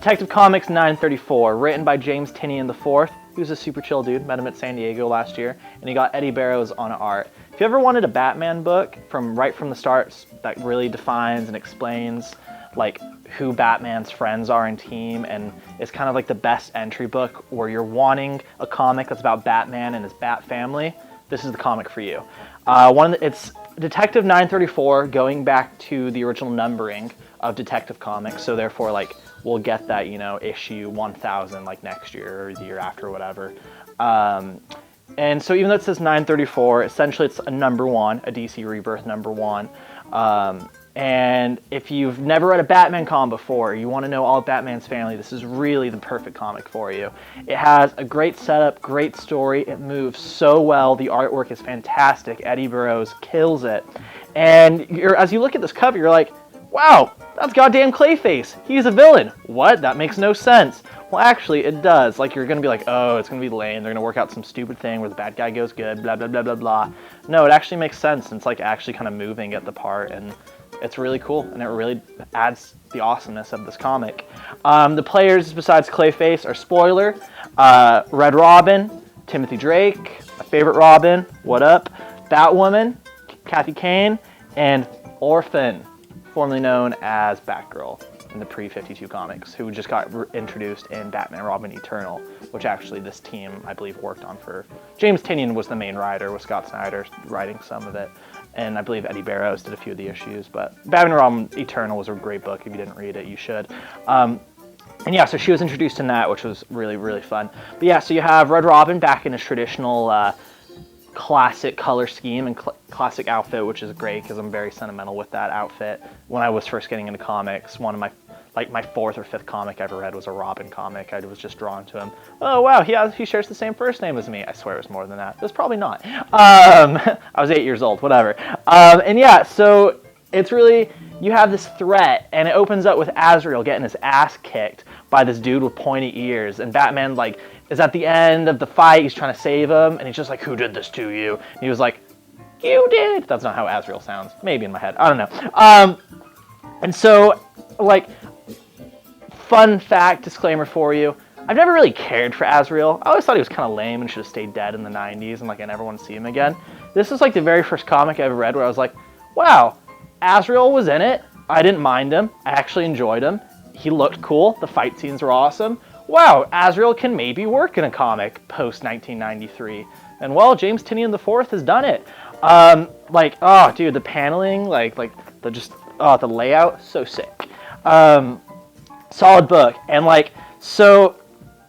Detective Comics 934, written by James Tynion IV. He was a super chill dude. Met him at San Diego last year, and he got Eddie Barrows on art. If you ever wanted a Batman book right from the start that really defines and explains like who Batman's friends are and team, and it's kind of like the best entry book where you're wanting a comic that's about Batman and his Bat family, this is the comic for you. It's Detective 934, going back to the original numbering of Detective Comics, so therefore like we'll get that, you know, issue 1000 like next year or the year after or whatever. And so even though it says 934, essentially it's a number 1, a DC Rebirth number 1. And if you've never read a Batman comic before, you want to know all of Batman's family, this is really the perfect comic for you. It has a great setup, great story, it moves so well, the artwork is fantastic, Eddie Barrows kills it. And as you look at this cover, you're like, wow, that's goddamn Clayface. He's a villain. What? That makes no sense. Well, actually, it does. Like, you're going to be like, oh, it's going to be lame. They're going to work out some stupid thing where the bad guy goes good, blah, blah, blah, blah, blah. No, it actually makes sense. And it's, like, actually kind of moving at the part. And it's really cool. And it really adds the awesomeness of this comic. The players, besides Clayface, are Spoiler, Red Robin, Timothy Drake, my favorite Robin, what up, Batwoman, Kathy Kane, and Orphan, formerly known as Batgirl in the pre-52 comics, who just got introduced in Batman and Robin Eternal, which actually this team, I believe, worked on for... James Tynion was the main writer, with Scott Snyder writing some of it, and I believe Eddie Barrows did a few of the issues, but Batman and Robin Eternal was a great book. If you didn't read it, you should. And yeah, so she was introduced in that, which was really, really fun. But yeah, so you have Red Robin back in his traditional classic color scheme and classic outfit, which is great because I'm very sentimental with that outfit. When I was first getting into comics, one of my my 4th or 5th comic I ever read was a Robin comic. I was just drawn to him. Oh wow, he shares the same first name as me. I swear it was more than that. It was probably not. I was 8 years old, whatever. And yeah, so it's really, you have this threat, and it opens up with Azrael getting his ass kicked by this dude with pointy ears, and Batman like is at the end of the fight, he's trying to save him, and he's just like, who did this to you? And he was like, you did. That's not how Azrael sounds. Maybe in my head. I don't know. And so, like, fun fact, disclaimer for you, I've never really cared for Azrael. I always thought he was kind of lame and should have stayed dead in the 90s, and like I never want to see him again. This is like the very first comic I ever read where I was like, wow, Azrael was in it. I didn't mind him. I actually enjoyed him. He looked cool. The fight scenes were awesome. Wow, Azrael can maybe work in a comic post-1993. And well, James Tynion IV has done it. Like, oh, dude, the paneling, the layout, so sick. Solid book. And like, so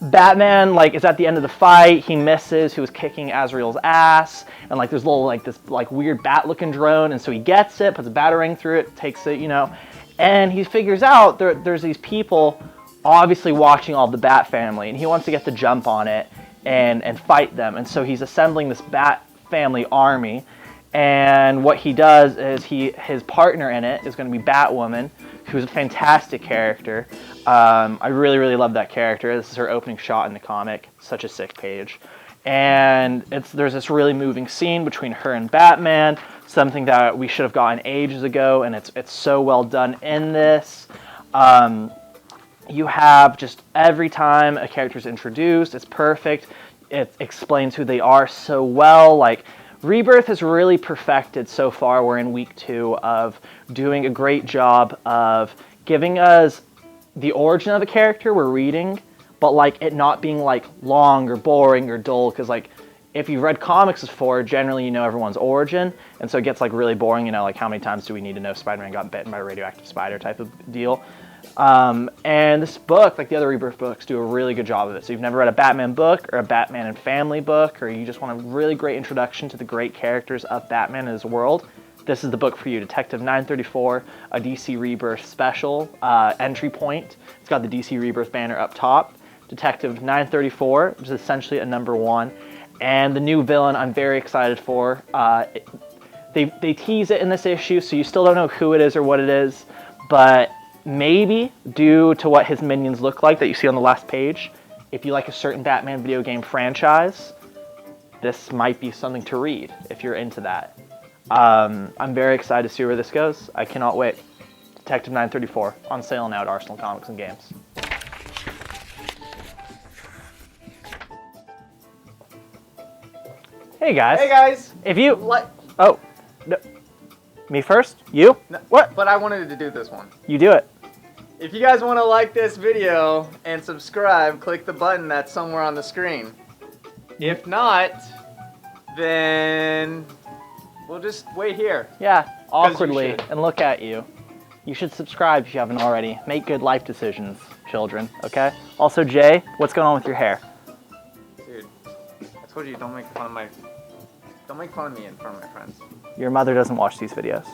Batman like is at the end of the fight. He misses who was kicking Azrael's ass, and like there's this weird bat-looking drone, and so he gets it, puts a batarang through it, takes it, you know, and he figures out there's these people obviously watching all the Bat family, and he wants to get the jump on it and fight them. And so he's assembling this Bat family army, and what he does is his partner in it is going to be Batwoman, who's a fantastic character. I really, really love that character. This is her opening shot in the comic. Such a sick page. And there's this really moving scene between her and Batman, something that we should have gotten ages ago, and it's so well done in this. You have just every time a character is introduced, it's perfect. It explains who they are so well. Like, Rebirth has really perfected so far. We're in week 2 of doing a great job of giving us the origin of a character we're reading, but like it not being like long or boring or dull, because like if you've read comics before, generally you know everyone's origin, and so it gets like really boring, you know, like how many times do we need to know Spider-Man got bitten by a radioactive spider type of deal. And this book, like the other Rebirth books, do a really good job of it. So you've never read a Batman book or a Batman and Family book, or you just want a really great introduction to the great characters of Batman and his world, this is the book for you. Detective 934, a DC Rebirth special entry point. It's got the DC Rebirth banner up top. Detective 934, which is essentially a number 1. And the new villain I'm very excited for. They tease it in this issue, so you still don't know who it is or what it is, but maybe due to what his minions look like that you see on the last page, if you like a certain Batman video game franchise, this might be something to read if you're into that. I'm very excited to see where this goes. I cannot wait. Detective 934 on sale now at Arsenal Comics and Games. Hey guys. Hey guys. If you Like. oh, no. Me first? You? No, What? But I wanted to do this one. You do it. If you guys want to like this video and subscribe, click the button that's somewhere on the screen. If not, then we'll just wait here. Yeah, 'Cause you awkwardly, should. and look at you. You should subscribe if you haven't already. Make good life decisions, children, okay? Also, Jay, what's going on with your hair? Dude, I told you don't make fun of me in front of my friends. Your mother doesn't watch these videos.